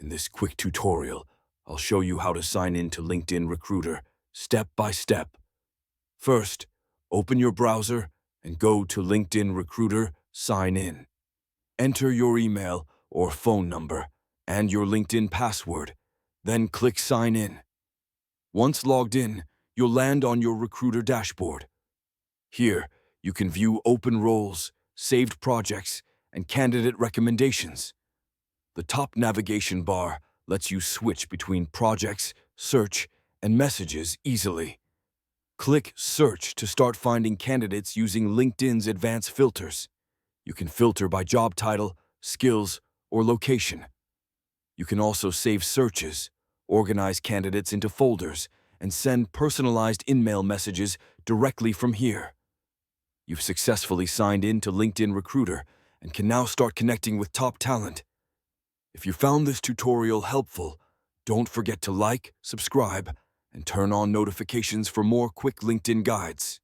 In this quick tutorial, I'll show you how to sign in to LinkedIn Recruiter, step by step. First, open your browser and go to LinkedIn Recruiter, sign in. Enter your email or phone number and your LinkedIn password, then click Sign In. Once logged in, you'll land on your Recruiter dashboard. Here, you can view open roles, saved projects, and candidate recommendations. The top navigation bar lets you switch between projects, search, and messages easily. Click Search to start finding candidates using LinkedIn's advanced filters. You can filter by job title, skills, or location. You can also save searches, organize candidates into folders, and send personalized InMail messages directly from here. You've successfully signed in to LinkedIn Recruiter and can now start connecting with top talent. If you found this tutorial helpful, don't forget to like, subscribe, and turn on notifications for more quick LinkedIn guides.